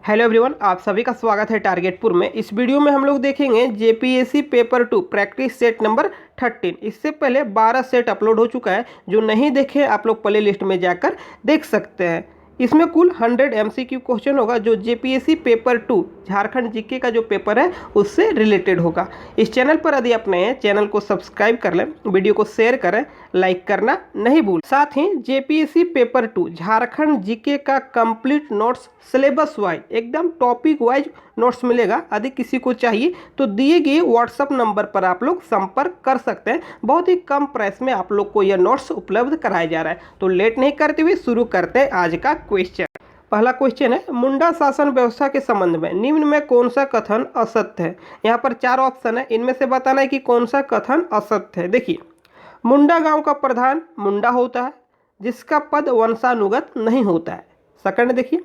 Hello everyone, आप सभी का स्वागत है टारगेटपुर में। इस वीडियो में हम लोग देखेंगे JPSC paper 2 practice set number 13। इससे पहले 12 सेट अपलोड हो चुका है। जो नहीं देखे आप लोग प्ले लिस्ट में जाकर देख सकते हैं। इसमें कुल 100 एमसीक्यू क्वेश्चन होगा जो जेपीएससी पेपर 2 झारखंड जीके का जो पेपर है उससे रिलेटेड होगा। इस चैनल पर यदि आप नए हैं, चैनल को सब्सक्राइब कर लें, वीडियो को शेयर करें, लाइक करना नहीं भूल। साथ ही जेपीएससी पेपर 2 झारखंड जीके का कंप्लीट नोट्स सिलेबस वाइज एकदम टॉपिक वाइज नोट्स मिलेगा। यदि किसी को चाहिए तो दिए गए व्हाट्सएप नंबर पर आप लोग संपर्क कर सकते हैं। बहुत ही कम प्राइस में आप लोग को यह नोट्स उपलब्ध कराया जा रहा है। तो लेट नहीं करते हुए शुरू करते हैं आज का क्वेश्चन। पहला क्वेश्चन है, मुंडा शासन व्यवस्था के संबंध में निम्न में कौन सा कथन असत्य है। यहाँ पर 4 ऑप्शन है, इनमें से बताना है कि कौन सा कथन असत्य है। देखिए, मुंडा गांव का प्रधान मुंडा होता है जिसका पद वंशानुगत नहीं होता है। सेकंड देखिए,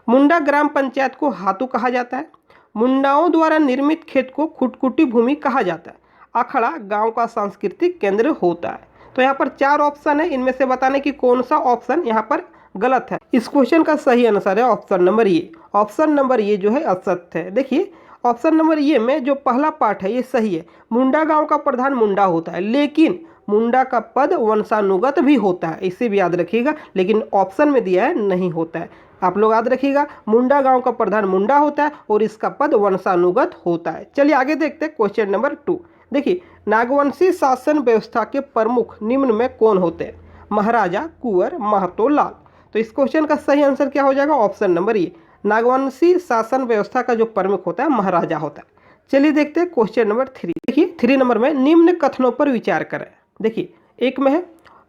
मुंडा ग्राम पंचायत को हातू कहा जाता है। मुंडाओं द्वारा निर्मित खेत को खुटकुटी भूमि कहा जाता है। अखड़ा गांव का सांस्कृतिक केंद्र होता है। तो यहाँ पर 4 ऑप्शन है, इनमें से बताने कि कौन सा ऑप्शन यहाँ पर गलत है। इस क्वेश्चन का सही आंसर है option number A. Option number A जो है असत्य है। देखिए, ऑप्शन नंबर ए में जो पहला पार्ट है ये सही है। मुंडा गांव का प्रधान मुंडा होता है, लेकिन मुंडा का पद वंशानुगत भी होता है, इसे भी याद रखिएगा। लेकिन ऑप्शन में दिया है नहीं होता है। आप लोग याद रखिएगा, मुंडा गांव का प्रधान मुंडा होता है और इसका पद वंशानुगत होता है। चलिए आगे देखते हैं क्वेश्चन नंबर 2। देखिए, नागवंशी शासन व्यवस्था के प्रमुख निम्न में कौन होते हैं। महाराजा, कुंवर, महतो, लाल। तो इस क्वेश्चन का सही आंसर क्या हो जाएगा, ऑप्शन नंबर ए। नागवंशी शासन व्यवस्था का जो प्रमुख होता है महाराजा होता है। चलिए देखते हैं क्वेश्चन नंबर 3। देखिए 3 नंबर में निम्न कथनों पर विचार करें। देखिए, एक में है,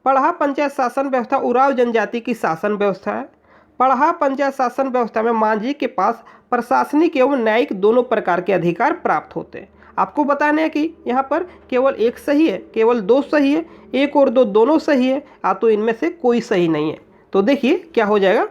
पढ़ा पंचायत शासन व्यवस्था उराव जनजाति की शासन व्यवस्था है। पढ़ा पंचायत शासन व्यवस्था में मांझी के पास प्रशासनिक एवं न्यायिक दोनों प्रकार के अधिकार प्राप्त होते हैं। आपको बताना है कि यहाँ पर केवल एक सही है, केवल 2 सही है, 1 और 2 दोनों सही है, या तो इनमें से कोई सही नहीं है। तो देखिए क्या हो जाएगा,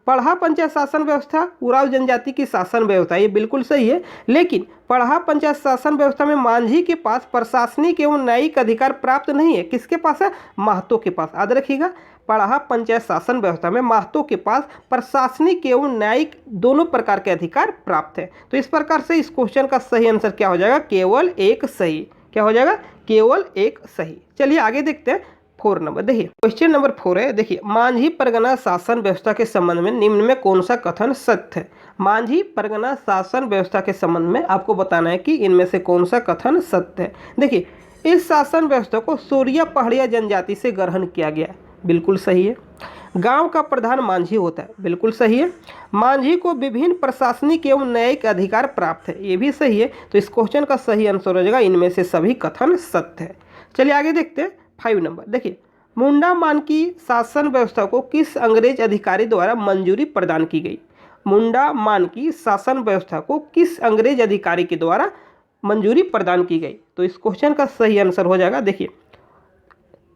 पढ़ा पंचायत शासन व्यवस्था उराव जनजाति की शासन व्यवस्था ये बिल्कुल सही है। लेकिन पढ़ा पंचायत शासन व्यवस्था में मांझी के पास प्रशासनिक एवं न्यायिक अधिकार प्राप्त नहीं है। किसके पास है, महतो के पास। याद रखिएगा, पढ़ा पंचायत शासन व्यवस्था में महतो के पास प्रशासनिक एवं न्यायिक दोनों प्रकार के अधिकार प्राप्त है। तो इस प्रकार से इस क्वेश्चन का सही आंसर क्या हो जाएगा, केवल एक सही। क्या हो जाएगा, केवल एक सही। चलिए आगे देखते हैं 4 नंबर। देखिए क्वेश्चन नंबर 4 है। देखिए, मांझी परगना शासन व्यवस्था के संबंध में निम्न में कौन सा कथन सत्य है। मांझी परगना शासन व्यवस्था के संबंध में आपको बताना है कि इनमें से कौन सा कथन सत्य है। देखिए, इस शासन व्यवस्था को सोरिया पहाड़िया जनजाति से ग्रहण किया गया है, बिल्कुल सही है। गांव का प्रधान मांझी होता है, बिल्कुल सही है। मांझी को विभिन्न प्रशासनिक एवं न्यायिक अधिकार प्राप्त है, ये भी सही है। तो इस क्वेश्चन का सही आंसर हो जाएगा इनमें से सभी कथन सत्य है। चलिए आगे देखते हैं 5 नंबर। देखिए, मुंडा मान की शासन व्यवस्था को किस अंग्रेज अधिकारी द्वारा मंजूरी प्रदान की गई। मुंडा मान की शासन व्यवस्था को किस अंग्रेज अधिकारी के द्वारा मंजूरी प्रदान की गई। तो इस क्वेश्चन का सही आंसर हो जाएगा, देखिए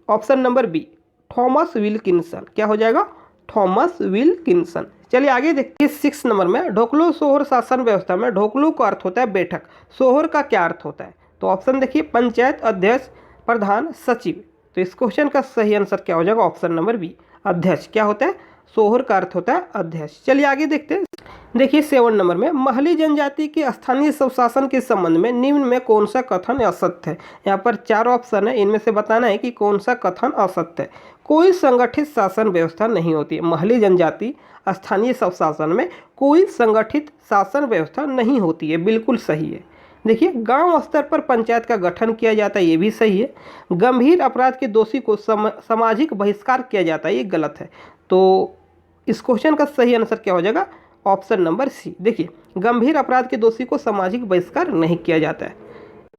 option number B, Thomas Wilkinson. क्या हो जाएगा, थॉमस विल्किंसन। चलिए आगे देखते हैं 6 नंबर में, ढोकलो सोहर शासन व्यवस्था में ढोकलो का अर्थ होता है बैठक, सोहर का क्या अर्थ होता है। तो ऑप्शन देखिए, पंचायत अध्यक्ष, प्रधान, सचिव। तो इस क्वेश्चन का सही आंसर क्या हो जाएगा, ऑप्शन नंबर बी, अध्यक्ष। क्या होता है, सोहर का अर्थ होता है अध्यक्ष। चलिए आगे देखते हैं। देखिए 7 नंबर में, महली जनजाति के स्थानीय स्वशासन के संबंध में निम्न में कौन सा कथन असत्य है। यहाँ पर 4 ऑप्शन है, इनमें से बताना है कि कौन सा कथन असत्य है। कोई संगठित शासन व्यवस्था नहीं होती है। महली जनजाति स्थानीय स्वशासन में कोई संगठित शासन व्यवस्था नहीं होती है, बिल्कुल सही है। देखिए, गांव स्तर पर पंचायत का गठन किया जाता है, ये भी सही है। गंभीर अपराध के दोषी को सामाजिक बहिष्कार किया जाता है, ये गलत है। तो इस क्वेश्चन का सही आंसर क्या हो जाएगा, ऑप्शन नंबर सी। देखिए, गंभीर अपराध के दोषी को सामाजिक बहिष्कार नहीं किया जाता है।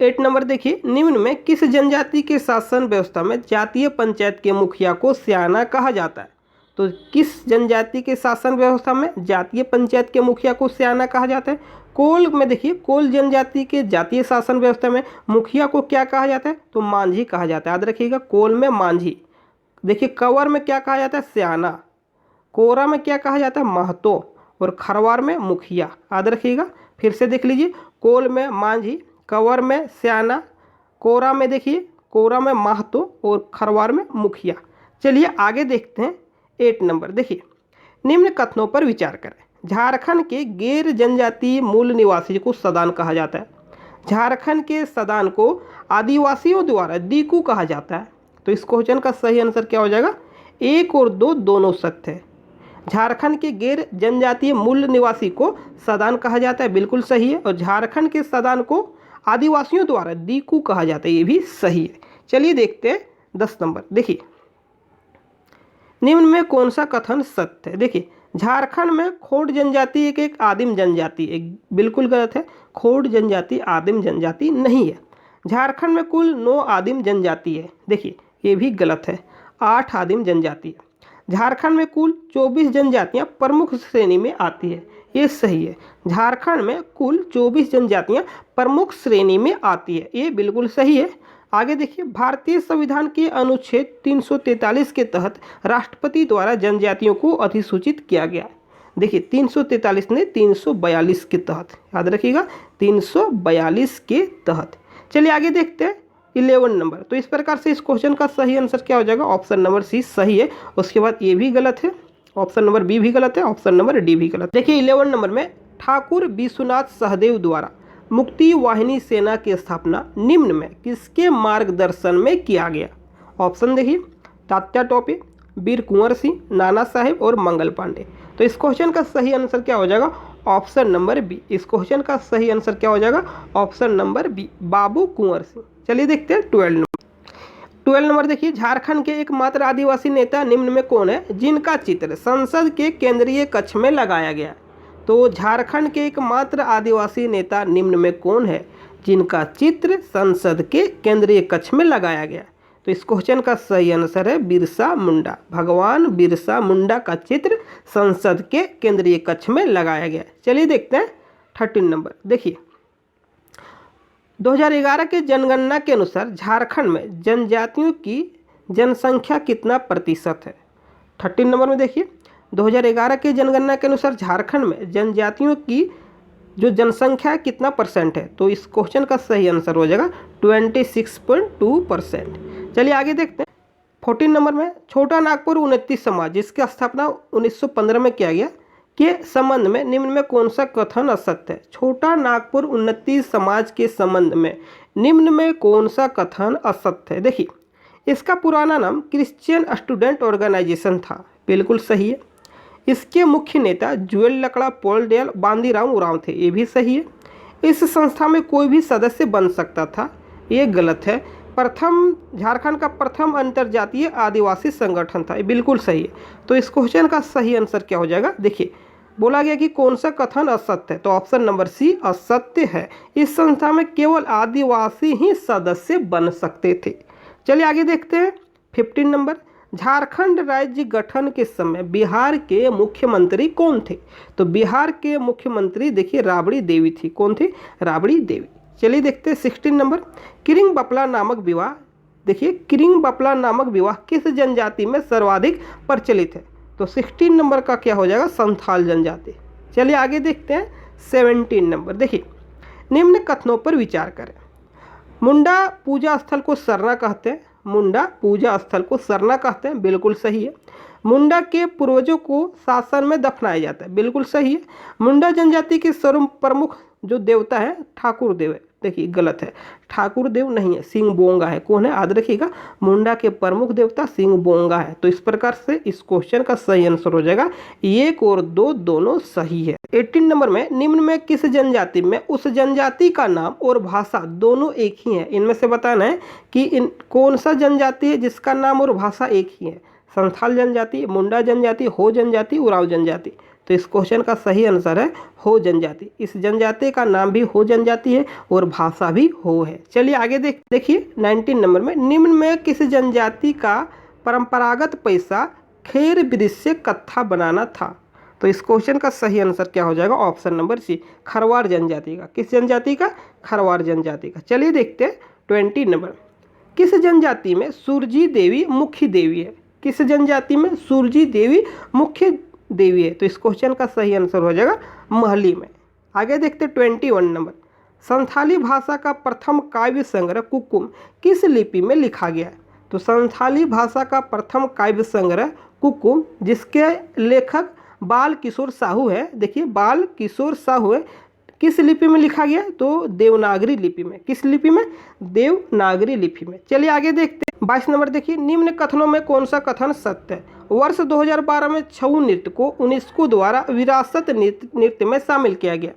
8 नंबर देखिए, निम्न में किस जनजाति के शासन व्यवस्था में जातीय पंचायत के मुखिया को स्याना कहा जाता है। तो किस जनजाति के शासन व्यवस्था में जातीय पंचायत के मुखिया को स्याना कहा जाता है। कोल में देखिए, कोल जनजाति के जातीय शासन व्यवस्था में मुखिया को क्या कहा जाता है, तो मांझी कहा जाता है। याद रखिएगा, कोल में मांझी। देखिए, कंवर में क्या कहा जाता है, स्याना। कोरा में क्या कहा जाता है, महतो। और खरवार में मुखिया। याद रखिएगा, फिर से देख लीजिए, कोल में मांझी, कंवर में स्याना, कोरा में देखिए, कोरा में महतो और खरवार में मुखिया। चलिए आगे देखते हैं 8 नंबर। देखिए, निम्न कथनों पर विचार करें। झारखंड के गैर जनजातीय मूल निवासी को सदान कहा जाता है। झारखंड के सदान को आदिवासियों द्वारा दीकू कहा जाता है। तो इस क्वेश्चन का सही आंसर क्या हो जाएगा? 1 और 2 दोनों सत्य है। झारखंड के गैर जनजातीय मूल निवासी को सदान कहा जाता है, बिल्कुल सही है। और झारखंड के सदान को आदिवासियों द्वारा दीकू कहा जाता है, ये भी सही है। चलिए देखते हैं 10 नंबर। देखिए, निम्न में कौन सा कथन सत्य है? देखिए, झारखंड में खोड़ जनजाति एक आदिम जनजाति है, बिल्कुल गलत है। खोड़ जनजाति आदिम जनजाति नहीं है। झारखंड में कुल 9 आदिम जनजाति है, देखिए ये भी गलत है। 8 आदिम जनजाति है। झारखंड में कुल 24 जनजातियां प्रमुख श्रेणी में आती है, ये सही है। झारखंड में कुल 24 जनजातियां प्रमुख श्रेणी में आती है, ये बिल्कुल सही है। आगे देखिए, भारतीय संविधान के अनुच्छेद 343 के तहत राष्ट्रपति द्वारा जनजातियों को अधिसूचित किया गया। देखिए 343 ने 342 के तहत, याद रखिएगा 342 के तहत। चलिए आगे देखते हैं 11 नंबर। तो इस प्रकार से इस क्वेश्चन का सही आंसर क्या हो जाएगा? ऑप्शन नंबर सी सही है। उसके बाद ये भी गलत है, ऑप्शन नंबर बी भी गलत है, ऑप्शन नंबर डी भी गलत। देखिए 11 नंबर में ठाकुर विश्वनाथ सहदेव द्वारा मुक्ति वाहिनी सेना की स्थापना निम्न में किसके मार्गदर्शन में किया गया? ऑप्शन देखिए, तात्या टोपे, वीर कुंवर सिंह, नाना साहेब और मंगल पांडे। तो इस क्वेश्चन का सही आंसर क्या हो जाएगा? Option number B. इस क्वेश्चन का सही आंसर क्या हो जाएगा? Option number B, Babu Kunwar Singh. चलिए देखते हैं 12 नंबर। देखिए, झारखंड के एकमात्र आदिवासी नेता निम्न में कौन है जिनका चित्र संसद के केंद्रीय कक्ष में लगाया गया? तो झारखंड के एकमात्र आदिवासी नेता निम्न में कौन है जिनका चित्र संसद के केंद्रीय कक्ष में लगाया गया? तो इस क्वेश्चन का सही आंसर है बिरसा मुंडा। भगवान बिरसा मुंडा का चित्र संसद के केंद्रीय कक्ष में लगाया गया। चलिए देखते हैं 13 नंबर। देखिए, 2011 के जनगणना के अनुसार झारखंड में जनजातियों की जनसंख्या कितना प्रतिशत है? 13 नंबर में देखिए, 2011 के जनगणना के अनुसार झारखंड में जनजातियों की जो जनसंख्या कितना परसेंट है? तो इस क्वेश्चन का सही आंसर हो जाएगा 26.2%। चलिए आगे देखते हैं 14 नंबर में छोटा नागपुर उन्नति समाज जिसकी स्थापना 1915 में किया गया के संबंध में निम्न में कौन सा कथन असत्य है? छोटा नागपुर उन्नति समाज के संबंध में निम्न में कौन सा कथन असत्य है? देखिए, इसका पुराना नाम क्रिश्चियन स्टूडेंट ऑर्गेनाइजेशन था, बिल्कुल सही है। इसके मुख्य नेता जुएल लकड़ा, पोलडेल, बांदीराम उरांव थे, ये भी सही है। इस संस्था में कोई भी सदस्य बन सकता था, ये गलत है। झारखंड का प्रथम अंतर्जातीय आदिवासी संगठन था, ये बिल्कुल सही है। तो इस क्वेश्चन का सही आंसर क्या हो जाएगा? देखिए, बोला गया कि कौन सा कथन असत्य है, तो ऑप्शन नंबर सी असत्य है। इस संस्था में केवल आदिवासी ही सदस्य बन सकते थे। चलिए आगे देखते हैं 15 नंबर। झारखंड राज्य गठन के समय बिहार के मुख्यमंत्री कौन थे? तो बिहार के मुख्यमंत्री देखिए राबड़ी देवी थी। कौन थी? राबड़ी देवी। चलिए देखते हैं 16 नंबर। किरिंग बपला नामक विवाह, देखिए किरिंग बपला नामक विवाह किस जनजाति में सर्वाधिक प्रचलित है? तो 16 नंबर का क्या हो जाएगा? संथाल जनजाति। चलिए आगे देखते हैं 17 नंबर। देखिए, निम्न कथनों पर विचार करें। मुंडा पूजा स्थल को सरना कहते हैं। मुंडा पूजा स्थल को सरना कहते हैं, बिल्कुल सही है। मुंडा के पूर्वजों को शासन में दफनाया जाता है, बिल्कुल सही है। मुंडा जनजाति के सर्व प्रमुख जो देवता है ठाकुर देव है, देखिए गलत है, ठाकुर देव नहीं है, सिंह बोंगा है। कौन है? याद रखिएगा, मुंडा के प्रमुख देवता सिंह बोंगा है। तो इस प्रकार से इस क्वेश्चन का सही आंसर हो जाएगा 1 और 2 दोनों सही है। 18 नंबर में निम्न में किस जनजाति में उस जनजाति का नाम और भाषा दोनों एक ही है? इनमें से बताना है कि कौन सा जनजाति है जिसका नाम और भाषा एक ही है? संथाल जनजाति, मुंडा जनजाति, हो जनजाति, उरांव जनजाति। तो इस क्वेश्चन का सही आंसर है हो जनजाति। इस जनजाति का नाम भी हो जनजाति है और भाषा भी हो है। चलिए आगे देखिए 19 नंबर में निम्न में किस जनजाति का परंपरागत पैसा खेर वृक्ष से कत्था बनाना था? तो इस क्वेश्चन का सही आंसर क्या हो जाएगा? ऑप्शन नंबर सी, खरवार जनजाति का। किस जनजाति का? खरवार जनजाति का। चलिए देखते हैं 20 नंबर। किस जनजाति में सूरजी देवी मुख्य देवी है? किस जनजाति में सूरजी देवी मुख्य देवी है? तो इस क्वेश्चन का सही आंसर हो जाएगा महली में। आगे देखते 21 नंबर। संथाली भाषा का प्रथम काव्य संग्रह कुकुम किस लिपि में लिखा गया है? तो संथाली भाषा का प्रथम काव्य संग्रह कुकुम जिसके लेखक बाल किशोर साहू है, देखिए बाल किशोर साहू है, किस लिपि में लिखा गया? तो देवनागरी लिपि में। किस लिपि में? देवनागरी लिपि में। चलिए आगे देखते हैं। 22 नंबर देखिए, निम्न कथनों में कौन सा कथन सत्य है? वर्ष 2012 में छऊ नृत्य को यूनेस्को द्वारा विरासत नृत्य में शामिल किया गया।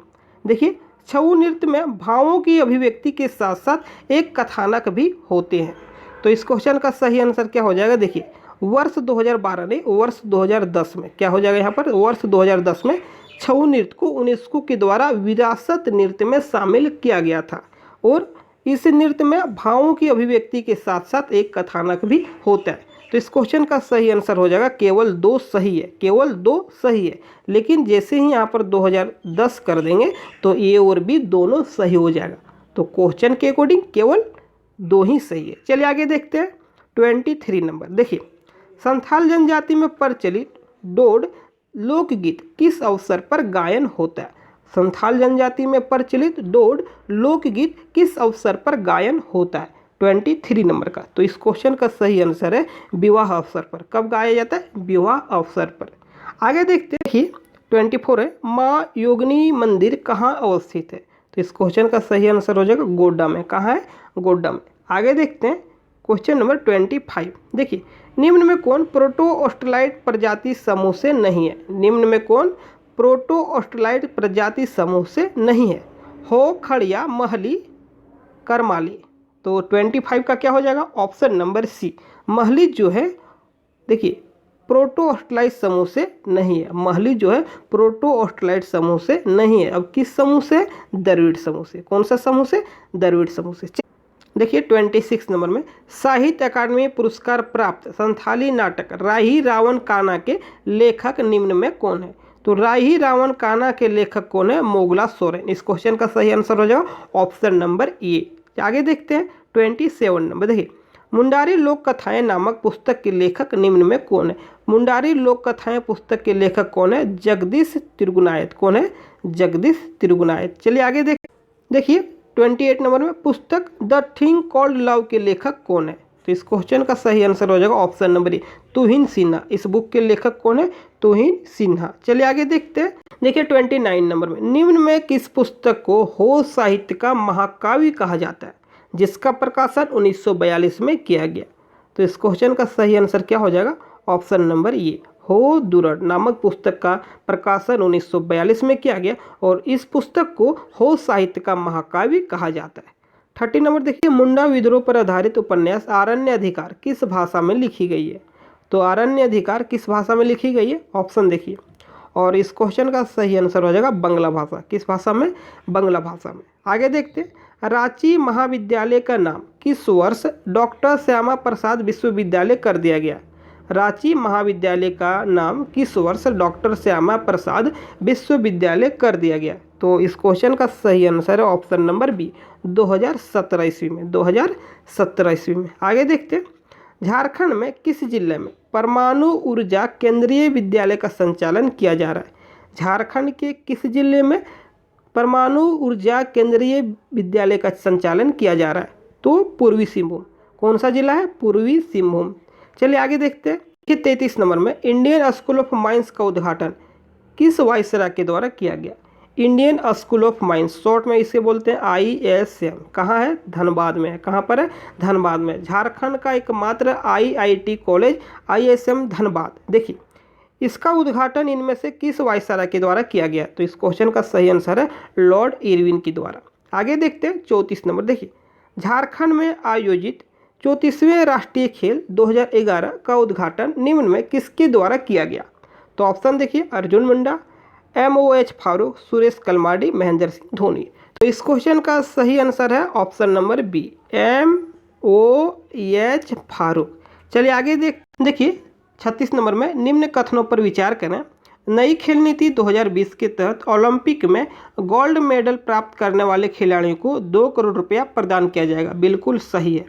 देखिए छऊ नृत्य में भावों की अभिव्यक्ति के साथ साथ एक कथानक भी होते हैं। तो इस क्वेश्चन का सही आंसर क्या हो जाएगा? देखिए वर्ष 2012 नहीं, वर्ष 2010 में क्या हो जाएगा यहाँ पर? वर्ष 2010 में छऊ नृत्य को यूनेस्को के द्वारा विरासत नृत्य में शामिल किया गया था और इस नृत्य में भावों की अभिव्यक्ति के साथ साथ एक कथानक भी होता है। तो इस क्वेश्चन का सही आंसर हो जाएगा केवल 2 सही है, केवल 2 सही है। लेकिन जैसे ही यहाँ पर 2010 कर देंगे तो ए और बी दोनों सही हो जाएगा। तो क्वेश्चन के अकॉर्डिंग केवल 2 ही सही है। चलिए आगे देखते हैं। 23 नंबर देखिए, संथाल जनजाति में प्रचलित डोड लोकगीत किस अवसर पर गायन होता है? संथाल जनजाति में प्रचलित डोड लोकगीत किस अवसर पर गायन होता है? 23 नंबर का। तो इस क्वेश्चन का सही आंसर है विवाह अवसर पर। कब गाया जाता है? विवाह अवसर पर। आगे देखते हैं। देखिए 24 है, माँ योगिनी मंदिर कहाँ अवस्थित है? तो इस क्वेश्चन का सही आंसर हो जाएगा गोड्डा में। कहाँ है? गोड्डा में। आगे देखते हैं क्वेश्चन नंबर 25। देखिए निम्न में कौन प्रोटो ऑस्ट्रेलाइड प्रजाति समूह से नहीं है? निम्न में कौन प्रोटो ऑस्ट्रेलाइड प्रजाति समूह से नहीं है? हो, खड़िया, महली, करमाली। तो 25 का क्या हो जाएगा? ऑप्शन नंबर सी, महली जो है देखिए प्रोटो ऑस्ट्रेलाइड समूह से नहीं है। महली जो है प्रोटो ऑस्ट्रेलाइड समूह से नहीं है। अब किस समूह से? द्रविड़ समूह से। कौन सा समूह से? द्रविड़ समूह से। देखिए 26 नंबर में, साहित्य अकादमी पुरस्कार प्राप्त संथाली नाटक राही रावण काना के लेखक निम्न में कौन है? तो राही रावण काना के लेखक कौन है? मोगला सोरेन। इस क्वेश्चन का सही आंसर हो जाएगा ऑप्शन नंबर ए। आगे देखते हैं 27 नंबर। देखिए मुंडारी लोक कथाएं नामक पुस्तक के लेखक निम्न में कौन है? मुंडारी लोक कथाएं पुस्तक के लेखक कौन है? जगदीश तिरुगुनायत। कौन है? जगदीश तिरुगुनायत। चलिए आगे देखिए 28 नंबर में, पुस्तक द थिंग कॉल्ड लव के लेखक कौन है? तो इस क्वेश्चन का सही आंसर हो जाएगा ऑप्शन नंबर ए, तुहिन सिन्हा। इस बुक के लेखक कौन है? तुहिन सिन्हा। चलिए आगे देखते हैं। देखिए 29 नंबर में, निम्न में किस पुस्तक को हो साहित्य का महाकाव्य कहा जाता है जिसका प्रकाशन 1942 में किया गया? तो इस क्वेश्चन का सही आंसर क्या हो जाएगा? ऑप्शन नंबर ए, हो दुरड़ नामक पुस्तक का प्रकाशन 1942 में किया गया और इस पुस्तक को हो साहित्य का महाकाव्य कहा जाता है। 30 नंबर देखिए, मुंडा विद्रोह पर आधारित उपन्यास आरण्य अधिकार किस भाषा में लिखी गई है? तो आरण्य अधिकार किस भाषा में लिखी गई है? ऑप्शन देखिए, और इस क्वेश्चन का सही आंसर हो जाएगा बांग्ला भाषा। किस भाषा में? बांग्ला भाषा में। आगे देखते हैं, रांची महाविद्यालय का नाम किस वर्ष डॉक्टर श्यामा प्रसाद विश्वविद्यालय कर दिया गया? रांची महाविद्यालय का नाम किस वर्ष डॉक्टर श्यामा प्रसाद विश्वविद्यालय कर दिया गया? तो इस क्वेश्चन का सही आंसर है ऑप्शन नंबर बी, 2017 ईस्वी में। 2017 ईस्वी में। आगे देखते हैं, झारखंड में किस जिले में परमाणु ऊर्जा केंद्रीय विद्यालय का संचालन किया जा रहा है? झारखंड के किस जिले में परमाणु ऊर्जा केंद्रीय विद्यालय का संचालन किया जा रहा है? तो पूर्वी सिंहभूम। कौन सा जिला है? पूर्वी सिंहभूम। चलिए आगे देखते हैं कि 33 नंबर में, इंडियन स्कूल ऑफ माइंस का उद्घाटन किस वायसराय के द्वारा किया गया? Indian school of mines, short में इसे बोलते हैं ISM। कहाँ है? धनबाद में है। कहाँ पर है? धनबाद में। झारखंड का एकमात्र IIT कॉलेज ISM धनबाद। देखिए इसका उद्घाटन इनमें से किस वायसराय के द्वारा किया गया? तो इस क्वेश्चन का सही आंसर है लॉर्ड इरविन के द्वारा। आगे देखते हैं 34 नंबर। देखिए झारखंड में आयोजित 34वें राष्ट्रीय खेल 2011 का उद्घाटन निम्न में किसके द्वारा किया गया? तो ऑप्शन देखिए, अर्जुन मुंडा, MOH फारूक, सुरेश कलमाडी, महेंद्र सिंह धोनी। तो इस क्वेश्चन का सही आंसर है option number B, MOH Farooq. चलिए आगे देखिए 36 नंबर में, निम्न कथनों पर विचार करें। नई खेल नीति 2020 के तहत ओलंपिक में गोल्ड मेडल प्राप्त करने वाले खिलाड़ियों को 2 करोड़ रुपया प्रदान किया जाएगा। बिल्कुल सही है।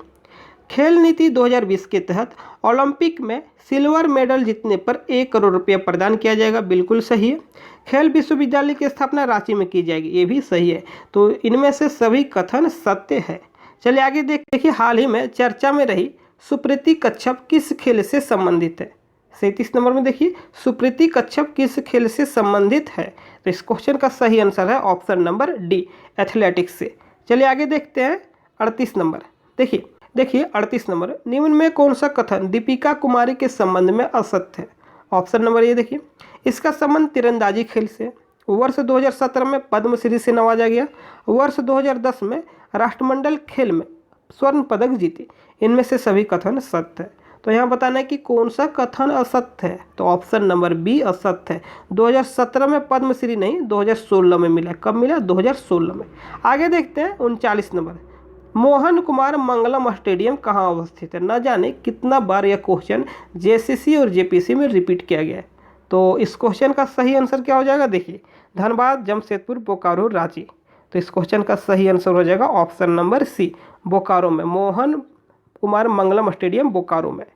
खेल नीति 2020 के तहत ओलंपिक में सिल्वर मेडल जीतने पर 1 करोड़ रुपया प्रदान किया जाएगा। बिल्कुल सही है। खेल विश्वविद्यालय की स्थापना रांची में की जाएगी। ये भी सही है। तो इनमें से सभी कथन सत्य है। चलिए आगे देखिए, हाल ही में चर्चा में रही सुप्रीति कच्छप किस खेल से संबंधित है? 37 नंबर में देखिए सुप्रीति कच्छप किस खेल से संबंधित है? तो इस क्वेश्चन का सही आंसर है ऑप्शन नंबर डी, एथलेटिक्स से। चलिए आगे देखते हैं 38 नंबर। देखिए 38 नंबर, निम्न में कौन सा कथन दीपिका कुमारी के संबंध में असत्य है? ऑप्शन नंबर ए देखिए, इसका संबंध तीरंदाजी खेल से, वर्ष 2017 में पद्मश्री से नवाजा गया, वर्ष 2010 में राष्ट्रमंडल खेल में स्वर्ण पदक जीती। इनमें से सभी कथन सत्य है। तो यहाँ बताना है कि कौन सा कथन असत्य है, तो ऑप्शन नंबर बी असत्य है। 2017 में पद्मश्री नहीं, 2016 में मिला। कब मिला? 2016 में। आगे देखते हैं 39 नंबर, मोहन कुमार मंगलम स्टेडियम कहाँ अवस्थित है? न जाने कितना बार यह क्वेश्चन जेसीसी और जेपीसी में रिपीट किया गया है। तो इस क्वेश्चन का सही आंसर क्या हो जाएगा? देखिए धनबाद, जमशेदपुर, बोकारो, रांची। तो इस क्वेश्चन का सही आंसर हो जाएगा ऑप्शन नंबर सी, बोकारो में, मोहन कुमार मंगलम स्टेडियम बोकारो में।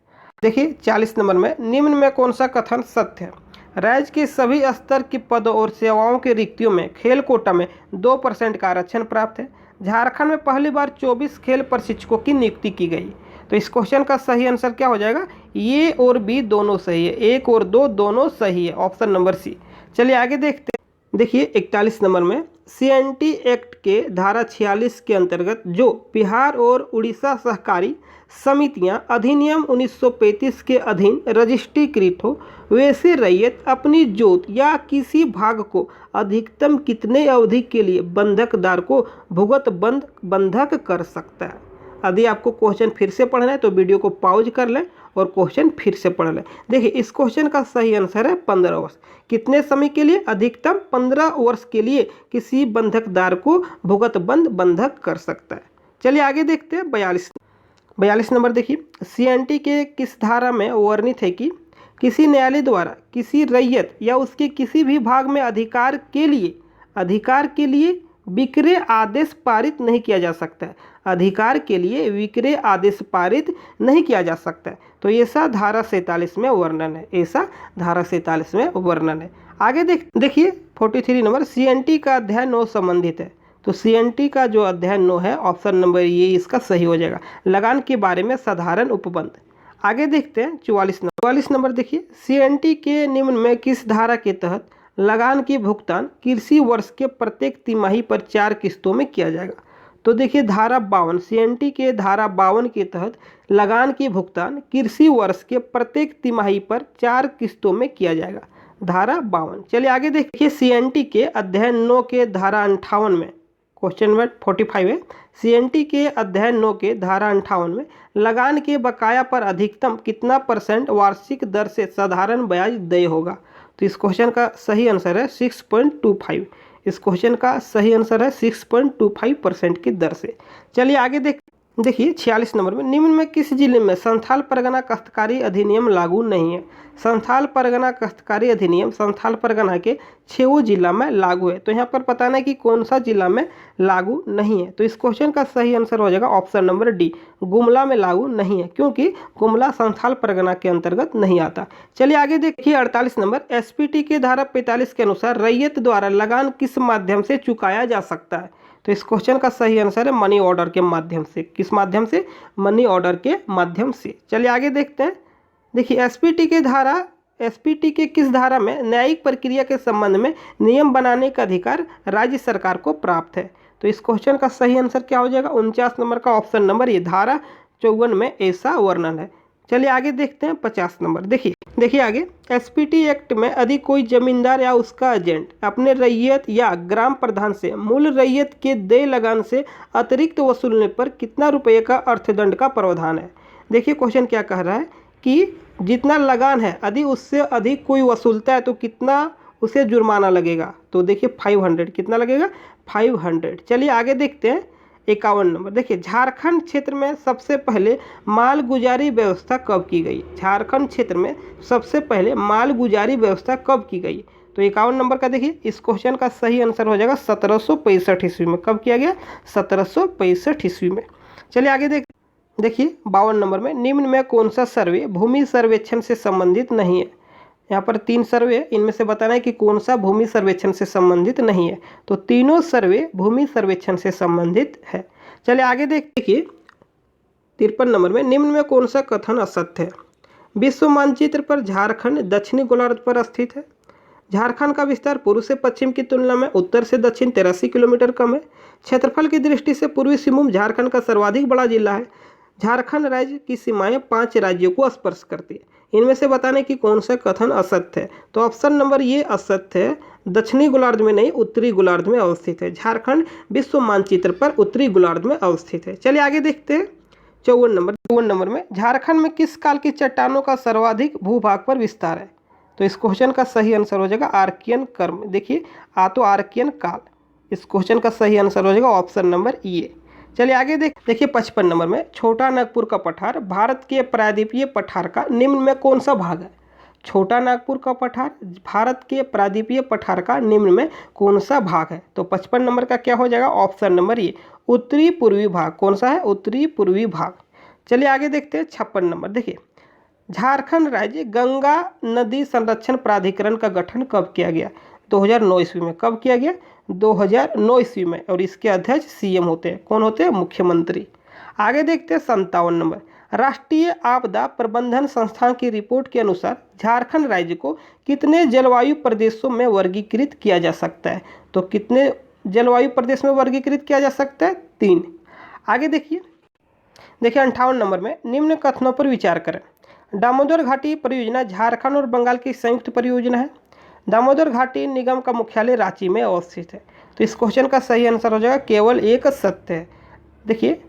देखिए 40 नंबर में, निम्न में कौन सा कथन सत्य है? राज्य के सभी स्तर के पदों और सेवाओं के रिक्तियों में खेल कोटा में 2% का आरक्षण प्राप्त है। झारखंड में पहली बार 24 खेल प्रशिक्षकों की नियुक्ति की गई। तो इस क्वेश्चन का सही आंसर क्या हो जाएगा? ए और बी दोनों सही है, 1 और 2 दोनों सही है, ऑप्शन नंबर सी। चलिए आगे देखते हैं। देखिए 41 नंबर में, सीएनटी एक्ट के धारा 46 के अंतर्गत जो बिहार और उड़ीसा सहकारी समितियां अधिनियम 1935 के अधीन रजिस्ट्रीकृत हो, वैसे रैयत अपनी जोत या किसी भाग को अधिकतम कितने अवधि के लिए बंधकदार को भुगत बंधक कर सकता है? यदि आपको क्वेश्चन फिर से पढ़ना है तो वीडियो को पॉज कर लें और क्वेश्चन फिर से पढ़ लें। देखिए इस क्वेश्चन का सही आंसर है 15 वर्ष। कितने समय के लिए? अधिकतम 15 वर्ष के लिए किसी बंधकदार को भुगत बंधक कर सकता है। चलिए आगे देखते हैं 42 नंबर। देखिए सीएनटी के किस धारा में वर्णित है कि किसी न्यायालय द्वारा किसी रैयत या उसके किसी भी भाग में अधिकार के लिए विक्रय आदेश पारित नहीं किया जा सकता है। अधिकार के लिए विक्रय आदेश पारित नहीं किया जा सकता है। तो ऐसा धारा 47 में वर्णन है, ऐसा धारा 47 में वर्णन है। आगे देखिए 43 नंबर, सीएनटी का अध्याय 9 संबंधित है। तो सीएनटी का जो अध्याय 9 है, ऑप्शन नंबर ये इसका सही हो जाएगा, लगान के बारे में साधारण उपबंध। आगे देखते हैं 44 नंबर। देखिए सीएनटी के निम्न में किस धारा के तहत लगान की भुगतान कृषि वर्ष के प्रत्येक तिमाही पर 4 किस्तों में किया जाएगा? तो देखिए धारा 52, सीएनटी के धारा 52 के तहत लगान की भुगतान कृषि वर्ष के प्रत्येक तिमाही पर 4 किस्तों में किया जाएगा, धारा 52। चलिए आगे देखिए सीएनटी के अध्याय 9 के धारा 58 में, क्वेश्चन नंबर 45 है, सीएनटी के अध्याय 9 के धारा 58 में लगान के बकाया पर अधिकतम कितना % वार्षिक दर से साधारण ब्याज देय होगा? तो इस क्वेश्चन का सही आंसर है 6.25। इस क्वेश्चन का सही आंसर है 6.25% की दर से। चलिए आगे देखिए 46 नंबर में, निम्न में किस जिले में संथाल परगना काश्तकारी अधिनियम लागू नहीं है? संथाल परगना काश्तकारी अधिनियम संथाल परगना के 6 जिला में लागू है। तो यहाँ पर बताना है कि कौन सा जिला में लागू नहीं है। तो इस क्वेश्चन का सही आंसर हो जाएगा ऑप्शन नंबर डी, गुमला में लागू नहीं है, क्योंकि गुमला संथाल परगना के अंतर्गत नहीं आता। चलिए आगे देखिए 48 नंबर, एसपीटी के धारा 45 के अनुसार रैयत द्वारा लगान किस माध्यम से चुकाया जा सकता है? तो इस क्वेश्चन का सही आंसर है मनी ऑर्डर के माध्यम से। किस माध्यम से? मनी ऑर्डर के माध्यम से। चलिए आगे देखते हैं। देखिए एसपीटी के किस धारा में न्यायिक प्रक्रिया के संबंध में नियम बनाने का अधिकार राज्य सरकार को प्राप्त है? तो इस क्वेश्चन का सही आंसर क्या हो जाएगा? 49 नंबर का ऑप्शन नंबर ये, धारा 54 में ऐसा वर्णन है। चलिए आगे देखते हैं 50 नंबर। देखिए आगे, एसपीटी एक्ट में यदि कोई जमींदार या उसका एजेंट अपने रैयत या ग्राम प्रधान से मूल रैयत के देय लगान से अतिरिक्त वसूलने पर कितना रुपये का अर्थदंड का प्रावधान है? देखिए क्वेश्चन क्या कह रहा है कि जितना लगान है यदि उससे अधिक कोई वसूलता है तो कितना उसे जुर्माना लगेगा? तो देखिए 500, कितना लगेगा? 500। चलिए आगे देखते हैं 51 नंबर। देखिए झारखंड क्षेत्र में सबसे पहले मालगुजारी व्यवस्था कब की गई? झारखंड क्षेत्र में सबसे पहले मालगुजारी व्यवस्था कब की गई? तो 51 नंबर का देखिए इस क्वेश्चन का सही आंसर हो जाएगा 1765 ईस्वी में। कब किया गया? 1765 ईस्वी में। चलिए आगे देखिए 52 नंबर में, निम्न में कौन सा सर्वे भूमि सर्वेक्षण से संबंधित नहीं है? यहाँ पर 3 सर्वे, इनमें से बताना है कि कौन सा भूमि सर्वेक्षण से संबंधित नहीं है। तो तीनों सर्वे भूमि सर्वेक्षण से संबंधित है। चलिए आगे देखिए 53 नंबर में, निम्न में कौन सा कथन असत्य है? विश्व मानचित्र पर झारखंड दक्षिणी गोलार्ध पर स्थित है। झारखंड का विस्तार पूर्व से पश्चिम की तुलना में उत्तर से दक्षिण 83 किलोमीटर कम है। क्षेत्रफल की दृष्टि से पूर्वी सिंहभूम झारखंड का सर्वाधिक बड़ा जिला है। झारखंड राज्य की सीमाएं 5 राज्यों को स्पर्श करती है। इनमें से बताने की कौन सा कथन असत्य है? तो ऑप्शन नंबर ये असत्य है, दक्षिणी गोलार्ध में नहीं उत्तरी गोलार्ध में अवस्थित है। झारखंड विश्व मानचित्र पर उत्तरी गोलार्ध में अवस्थित है। चलिए आगे देखते हैं 54 नंबर में झारखंड में किस काल की चट्टानों का सर्वाधिक भूभाग पर विस्तार है? तो इस क्वेश्चन का सही आंसर हो जाएगा आर्कियन कर्म। देखिए तो आर्कियन काल इस क्वेश्चन का सही आंसर हो जाएगा ऑप्शन नंबर ए। चलिए आगे देखिए 55 नंबर में छोटा नागपुर का पठार भारत के प्रायद्वीपीय पठार का निम्न में कौन सा भाग है? छोटा नागपुर का पठार भारत के प्रायद्वीपीय पठार का निम्न में कौन सा भाग है? तो 55 नंबर का क्या हो जाएगा ऑप्शन नंबर ए उत्तरी पूर्वी भाग। कौन सा है? उत्तरी पूर्वी भाग। चलिए आगे देखते हैं 56 नंबर। देखिए झारखंड राज्य गंगा नदी संरक्षण प्राधिकरण का गठन कब किया गया? 2009 ईस्वी में। कब किया गया? 2009 ईस्वी में। और इसके अध्यक्ष सीएम होते हैं। कौन होते हैं? मुख्यमंत्री। आगे देखते हैं 57 नंबर राष्ट्रीय आपदा प्रबंधन संस्थान की रिपोर्ट के अनुसार झारखंड राज्य को कितने जलवायु प्रदेशों में वर्गीकृत किया जा सकता है? तो कितने जलवायु प्रदेश में वर्गीकृत किया जा सकता है? 3। आगे देखिए 58 नंबर में निम्न कथनों पर विचार करें। दामोदर घाटी परियोजना झारखंड और बंगाल की संयुक्त परियोजना है। दामोदर घाटी निगम का मुख्यालय रांची में अवस्थित है। तो इस क्वेश्चन का सही आंसर हो जाएगा केवल एक सत्य है। देखिए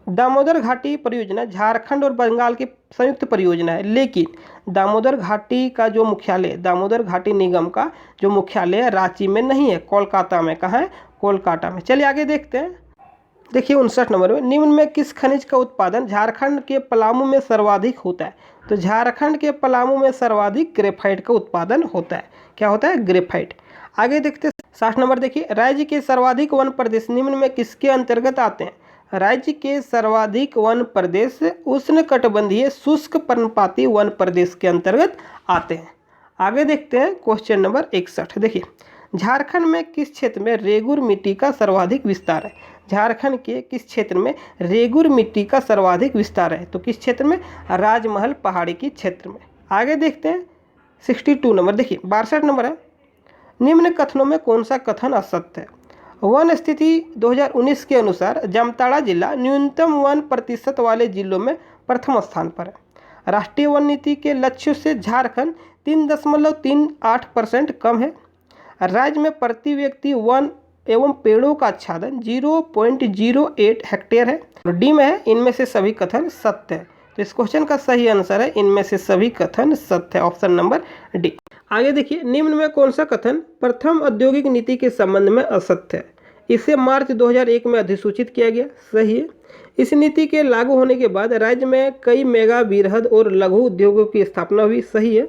दामोदर घाटी परियोजना झारखंड और बंगाल की संयुक्त परियोजना है, लेकिन दामोदर घाटी का जो मुख्यालय दामोदर घाटी निगम का जो मुख्यालय रांची में नहीं है, कोलकाता में। कहाँ है? कोलकाता में। चलिए आगे देखते हैं। देखिए 59 नंबर में निम्न में किस खनिज का उत्पादन झारखंड के पलामू में सर्वाधिक होता है? तो झारखंड के पलामू में सर्वाधिक ग्रेफाइट का उत्पादन होता है। क्या होता है? ग्रेफाइट। आगे देखते हैं 60 नंबर। देखिए राज्य के सर्वाधिक वन प्रदेश निम्न में किसके अंतर्गत आते हैं? राज्य के सर्वाधिक वन प्रदेश उष्णकटिबंधीय शुष्क पर्णपाती वन प्रदेश के अंतर्गत आते हैं। आगे देखते हैं क्वेश्चन नंबर 61। देखिए झारखंड में किस क्षेत्र में रेगुर मिट्टी का सर्वाधिक विस्तार है? झारखंड के किस क्षेत्र में रेगुर मिट्टी का सर्वाधिक विस्तार है? तो किस क्षेत्र में? राजमहल पहाड़ी की क्षेत्र में। आगे देखते हैं 62 नंबर। देखिए 62 नंबर है निम्न कथनों में कौन सा कथन असत्य है? वन स्थिति 2019 के अनुसार जामताड़ा जिला न्यूनतम वन प्रतिशत वाले जिलों में प्रथम स्थान पर है। राष्ट्रीय वन नीति के लक्ष्यों से झारखंड 3.38% कम है। राज्य में प्रति व्यक्ति वन एवं पेड़ों का आच्छादन 0.08 हेक्टेयर है। और डी में है इनमें से सभी कथन सत्य है। तो इस क्वेश्चन का सही आंसर है इनमें से सभी कथन सत्य है, ऑप्शन नंबर डी। आगे देखिए निम्न में कौन सा कथन प्रथम औद्योगिक नीति के संबंध में असत्य है? इसे मार्च 2001 में अधिसूचित किया गया। सही है। इस नीति के लागू होने के बाद राज्य में कई मेगा वृहद और लघु उद्योगों की स्थापना हुई। सही है।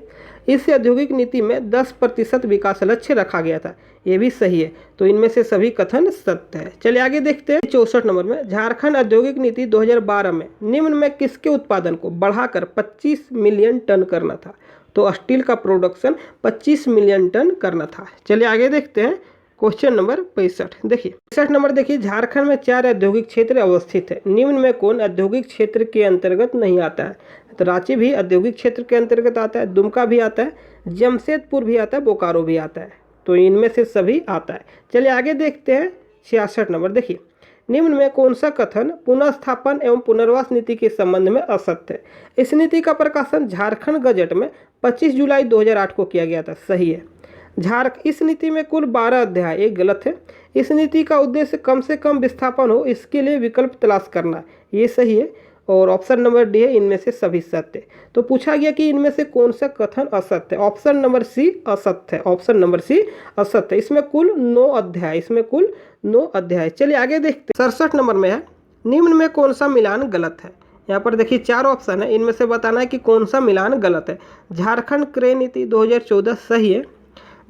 इस औद्योगिक नीति में 10% विकास लक्ष्य रखा गया था। ये भी सही है। तो इनमें से सभी कथन सत्य है। चलिए आगे देखते हैं 64 नंबर में झारखंड औद्योगिक नीति 2012 में निम्न में किसके उत्पादन को बढ़ाकर 25 मिलियन टन करना था? तो स्टील का प्रोडक्शन 25 मिलियन टन करना था। चलिए आगे देखते हैं क्वेश्चन नंबर 65। देखिए 65 नंबर देखिए झारखंड में 4 औद्योगिक क्षेत्र अवस्थित है। निम्न में कौन औद्योगिक क्षेत्र के अंतर्गत नहीं आता है? तो रांची भी औद्योगिक क्षेत्र के अंतर्गत आता है, दुमका भी आता है, जमशेदपुर भी आता है, बोकारो भी आता है। तो इनमें से सभी आता है। चलिए आगे देखते हैं 66 नंबर। देखिए निम्न में कौन सा कथन पुनर्स्थापन एवं पुनर्वास नीति के संबंध में असत्य है? इस नीति का प्रकाशन झारखंड गजट में 25 जुलाई 2008 को किया गया था। सही है। इस नीति में कुल 12 अध्याय। एक गलत है। इस नीति का उद्देश्य कम से कम विस्थापन हो इसके लिए विकल्प तलाश करना। ये सही है। और ऑप्शन नंबर डी है इनमें से सभी सत्य। तो पूछा गया कि इनमें से कौन सा कथन असत्य है? ऑप्शन नंबर सी असत्य है। ऑप्शन नंबर सी असत्य है। इसमें कुल 9 अध्याय। चलिए आगे देखते हैं 67 नंबर में है निम्न में कौन सा मिलान गलत है? यहाँ पर देखिए 4 ऑप्शन है, इनमें से बताना है कि कौन सा मिलान गलत है। झारखंड क्रय नीति 2014 सही है।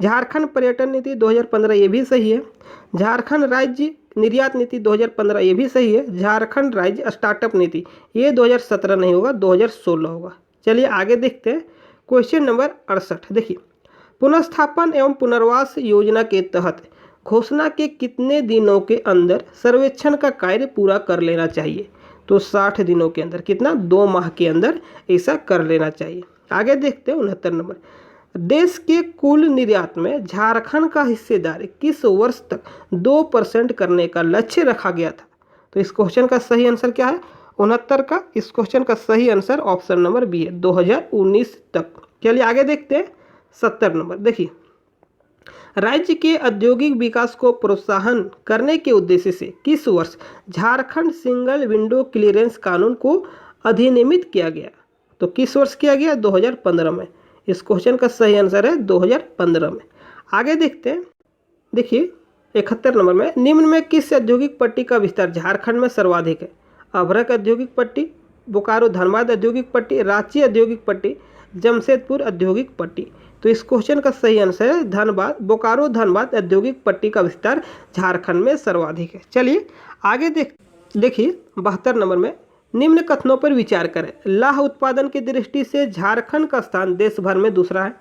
झारखंड पर्यटन नीति 2015 ये भी सही है। झारखंड राज्य निर्यात नीति 2015 ये भी सही है। झारखंड राज्य स्टार्टअप नीति ये 2017 नहीं होगा, 2016 होगा। चलिए आगे देखते हैं क्वेश्चन नंबर 68। देखिए पुनर्स्थापन एवं पुनर्वास योजना के तहत घोषणा के कितने दिनों के अंदर सर्वेक्षण का कार्य पूरा कर लेना चाहिए? तो 60 दिनों के अंदर। कितना? 2 माह के अंदर ऐसा कर लेना चाहिए। आगे देखते हैं 69 नंबर। देश के कुल निर्यात में झारखंड का हिस्सेदारी किस वर्ष तक 2% करने का लक्ष्य रखा गया था? तो इस क्वेश्चन का सही आंसर क्या है? 69 का। इस क्वेश्चन का सही आंसर ऑप्शन नंबर बी है, 2019 तक। चलिए आगे देखते हैं 70 नंबर। देखिए, राज्य के औद्योगिक विकास को प्रोत्साहन करने के उद्देश्य से किस वर्ष झारखंड सिंगल विंडो क्लियरेंस कानून को अधिनियमित किया गया? तो किस वर्ष किया गया? 2015 में। इस क्वेश्चन का सही आंसर है 2015 में। आगे देखते हैं। देखिए 71 नंबर में, निम्न में किस औद्योगिक पट्टी का विस्तार झारखंड में सर्वाधिक है? अभ्रक औद्योगिक पट्टी, बोकारो धनबाद औद्योगिक पट्टी, रांची औद्योगिक पट्टी, जमशेदपुर औद्योगिक पट्टी। तो इस क्वेश्चन का सही आंसर है धनबाद, बोकारो धनबाद औद्योगिक पट्टी का विस्तार झारखंड में सर्वाधिक है। चलिए आगे देखिए 72 नंबर में, निम्न कथनों पर विचार करें। लाह उत्पादन की दृष्टि से झारखंड का स्थान देश भर में दूसरा है।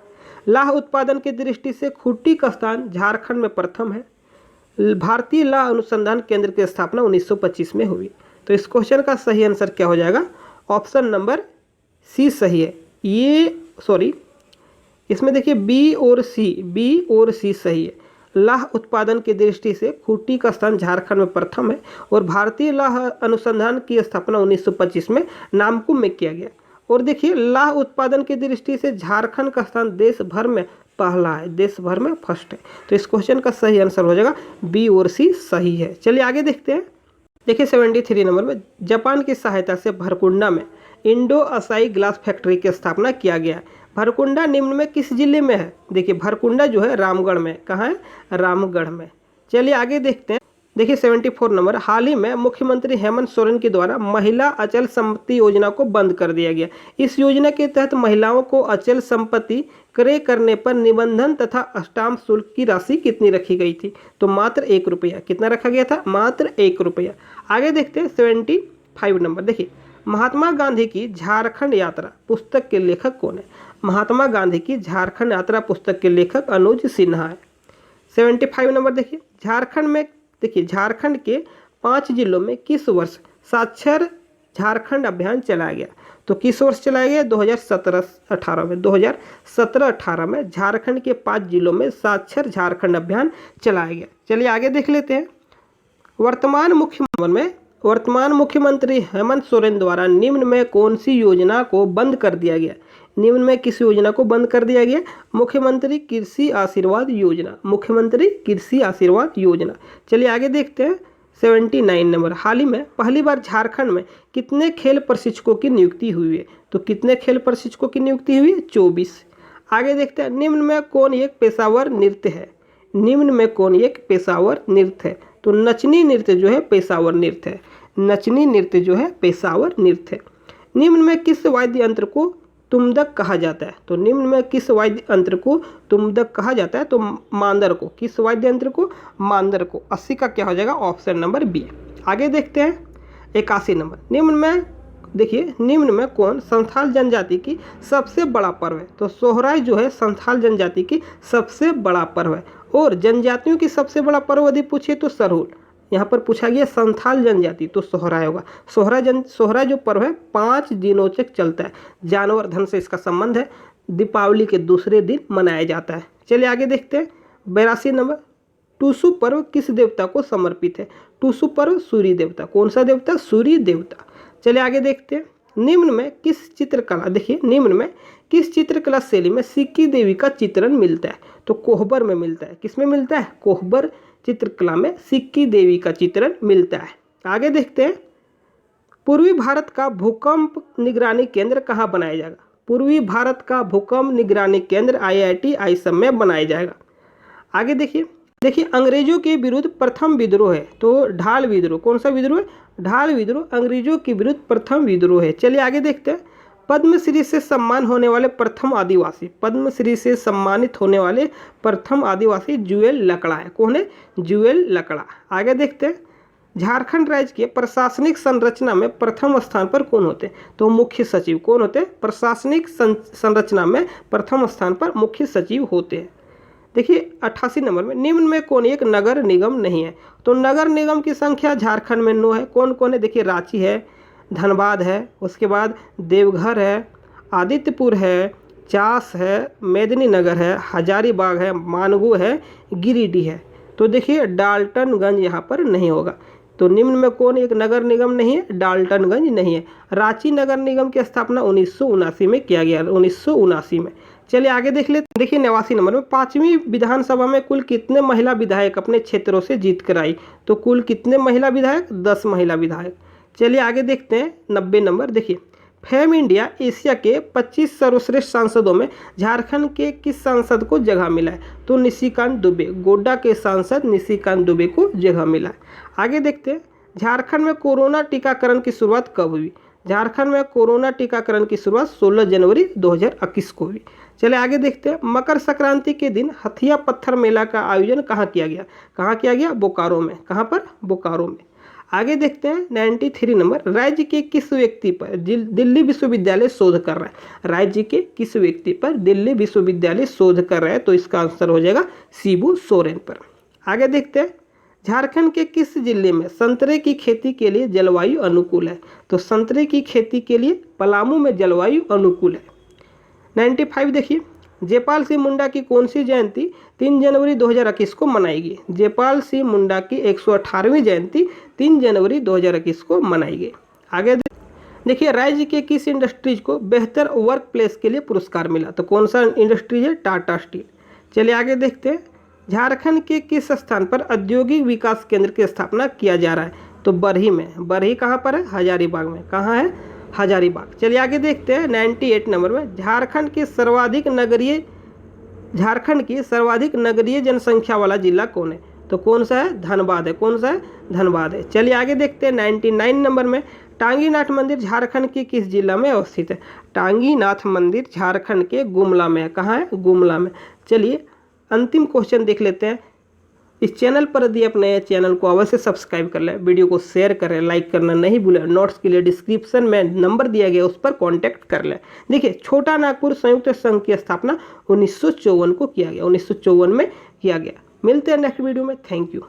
लाह उत्पादन की दृष्टि से खूंटी का स्थान झारखंड में प्रथम है। भारतीय लाह अनुसंधान केंद्र की स्थापना 1925 में हुई। तो इस क्वेश्चन का सही आंसर क्या हो जाएगा? ऑप्शन नंबर सी सही है। इसमें देखिए बी और सी सही है। लाह उत्पादन की दृष्टि से खूंटी का स्थान झारखंड में प्रथम है और भारतीय लाह अनुसंधान की स्थापना 1925 में नामकुम में किया गया। और देखिए, लाह उत्पादन की दृष्टि से झारखंड का स्थान देश भर में पहला है, देश भर में फर्स्ट है। तो इस क्वेश्चन का सही आंसर हो जाएगा बी और सी सही है। चलिए आगे देखते हैं। देखिए 73 नंबर में, जापान की सहायता से भरकुंडा में इंडो असाई ग्लास फैक्ट्री की स्थापना किया गया है। भरकुंडा निम्न में किस जिले में है? देखिए भरकुंडा जो है रामगढ़ में। कहाँ है? रामगढ़ में। चलिए आगे देखते हैं। देखिए 74 नंबर, हाल ही में मुख्यमंत्री हेमंत सोरेन के द्वारा महिला अचल संपत्ति योजना को बंद कर दिया गया। इस योजना के तहत महिलाओं को अचल संपत्ति क्रय करने पर निबंधन तथा स्टाम्प शुल्क की राशि कितनी रखी गई थी? तो मात्र 1 रुपया। कितना रखा गया था? मात्र 1 रुपया। आगे देखते हैं 75 नंबर। देखिए, महात्मा गांधी की झारखंड यात्रा पुस्तक के लेखक कौन है? महात्मा गांधी की झारखंड यात्रा पुस्तक के लेखक अनुज सिन्हा है। 75 नंबर। देखिए, झारखंड के 5 जिलों में किस वर्ष साक्षर झारखंड अभियान चलाया गया? तो किस वर्ष चलाया गया? 2017-18 में। 2017-18 में झारखंड के 5 जिलों में साक्षर झारखंड अभियान चलाया गया। चलिए आगे देख लेते हैं। वर्तमान मुख्यमंत्री हेमंत सोरेन द्वारा निम्न में कौन सी योजना को बंद कर दिया गया? निम्न में किस योजना को बंद कर दिया गया? मुख्यमंत्री कृषि आशीर्वाद योजना। मुख्यमंत्री कृषि आशीर्वाद योजना। चलिए आगे देखते हैं 79 नंबर, हाल ही में पहली बार झारखंड में कितने खेल प्रशिक्षकों की नियुक्ति हुई है? तो कितने खेल प्रशिक्षकों की नियुक्ति हुई है? 24। आगे देखते हैं, निम्न में कौन एक पेशावर नृत्य है? निम्न में कौन एक पेशावर नृत्य है? तो नचनी नृत्य जो है पेशावर नृत्य है। नचनी नृत्य जो है पेशावर नृत्य है। निम्न में किस वाद्य यंत्र को तुम्दक कहा जाता है? तो निम्न में किस वाद्य यंत्र को तुम्दक कहा जाता है? तो मांदर को। किस वाद्य यंत्र को? मांदर को। 80 का क्या हो जाएगा? Option number B. आगे देखते हैं 81 नंबर। निम्न में कौन संथाल जनजाति की सबसे बड़ा पर्व है? तो सोहराय जो है संथाल जनजाति की सबसे बड़ा पर्व है। और जनजातियों की सबसे बड़ा पर्व यदि पूछे तो सरहुल। यहाँ पर पूछा गया संथाल जनजाति, तो सोहराय होगा। सोहराय जो पर्व है 5 दिनों तक चलता है। जानवर धन से इसका संबंध है। दीपावली के दूसरे दिन मनाया जाता है। चलिए आगे देखते हैं 82 नंबर। टूसू पर्व किस देवता को समर्पित है? टूसू पर्व सूर्य देवता। कौन सा देवता? सूर्य देवता। चलिए आगे देखते हैं, निम्न में किस चित्रकला शैली में सिक्की देवी का चित्रण मिलता है? तो कोहबर में मिलता है। किस में मिलता है? कोहबर चित्रकला में सिक्की देवी का चित्रण मिलता है। आगे देखते हैं, पूर्वी भारत का भूकंप निगरानी केंद्र कहाँ बनाया जाएगा? पूर्वी भारत का भूकंप निगरानी केंद्र IIT आईएसएम में बनाया जाएगा। आगे देखिए अंग्रेजों के विरुद्ध प्रथम विद्रोह है, तो ढाल विद्रोह। कौन सा विद्रोह है? ढाल विद्रोह अंग्रेजों के विरुद्ध प्रथम विद्रोह है। चलिए आगे देखते हैं, पद्मश्री से सम्मान होने वाले प्रथम आदिवासी। पद्मश्री से सम्मानित होने वाले प्रथम आदिवासी जुएल लकड़ा है। कौन है? जुएल लकड़ा। आगे देखते हैं, झारखंड राज्य के प्रशासनिक संरचना में प्रथम स्थान पर कौन होते हैं? तो मुख्य सचिव। कौन होते हैं? प्रशासनिक संरचना में प्रथम स्थान पर मुख्य सचिव होते हैं। देखिए 88 नंबर में, निम्न में कौन एक नगर निगम नहीं है? तो नगर निगम की संख्या झारखंड में 9 है। कौन कौन है? देखिए रांची है, धनबाद है, उसके बाद देवघर है, आदित्यपुर है, चास है, मेदिनीनगर है, हजारीबाग है, मानगू है, गिरिडीह है। तो देखिए डाल्टनगंज यहाँ पर नहीं होगा। तो निम्न में कौन एक नगर निगम नहीं है? डाल्टनगंज नहीं है। रांची नगर निगम की स्थापना 1979 में किया गया, 1979 में। चलिए आगे देख लेते। देखिए 89 नंबर में 5वीं विधानसभा में कुल कितने महिला विधायक अपने क्षेत्रों से जीत कर आई? तो कुल कितने महिला विधायक? 10 महिला विधायक। चलिए आगे देखते हैं 90 नंबर। देखिए फेम इंडिया एशिया के 25 सर्वश्रेष्ठ सांसदों में झारखंड के किस सांसद को जगह मिला है? तो निशिकांत दुबे, गोड्डा के सांसद निशिकांत दुबे को जगह मिला है। आगे देखते हैं झारखंड में कोरोना टीकाकरण की शुरुआत कब हुई? झारखंड में कोरोना टीकाकरण की शुरुआत 16 जनवरी 2021 को हुई। चलिए आगे देखते हैं मकर संक्रांति के दिन हथिया पत्थर मेला का आयोजन कहाँ किया गया? कहाँ किया गया? बोकारो में। कहाँ पर? बोकारो में। आगे देखते हैं 93 नंबर। राज्य के किस व्यक्ति पर दिल्ली विश्वविद्यालय शोध कर रहा है? राज्य के किस व्यक्ति पर दिल्ली विश्वविद्यालय शोध कर रहा है? तो इसका आंसर हो जाएगा शिबू सोरेन पर। आगे देखते हैं झारखंड के किस जिले में संतरे की खेती के लिए जलवायु अनुकूल है? तो संतरे की खेती के लिए पलामू में जलवायु अनुकूल है। 95 देखिए जयपाल सिंह मुंडा की कौन सी जयंती 3 जनवरी 2021 को मनाएगी? जयपाल सिंह मुंडा की 118वीं जयंती 3 जनवरी 2021 को मनाएगी। आगे देखिए राज्य के किस इंडस्ट्रीज को बेहतर वर्क प्लेस के लिए पुरस्कार मिला? तो कौन सा इंडस्ट्रीज है? टाटा स्टील। चलिए आगे देखते हैं झारखंड के किस स्थान पर औद्योगिक विकास केंद्र की स्थापना किया जा रहा है? तो बरही में। बरही कहाँ पर है? हजारीबाग में। कहाँ है? हजारीबाग। चलिए आगे देखते हैं 98 नंबर में झारखंड की सर्वाधिक नगरीय जनसंख्या वाला जिला कौन है? तो कौन सा है? धनबाद है। कौन सा है? धनबाद है। चलिए आगे देखते हैं 99 नंबर में टांगीनाथ मंदिर झारखंड के किस जिला में अवस्थित है? टांगीनाथ मंदिर झारखंड के गुमला में है। कहाँ है? गुमला में। चलिए अंतिम क्वेश्चन देख लेते हैं। इस चैनल पर यदि आप नए चैनल को अवश्य सब्सक्राइब कर लें, वीडियो को शेयर करें, लाइक करना नहीं भूलें। नोट्स के लिए डिस्क्रिप्शन में नंबर दिया गया उस पर कांटेक्ट कर लें। देखिए छोटा नागपुर संयुक्त संघ की स्थापना 1954 को किया गया, 1954 में किया गया। मिलते हैं नेक्स्ट वीडियो में। Thank you.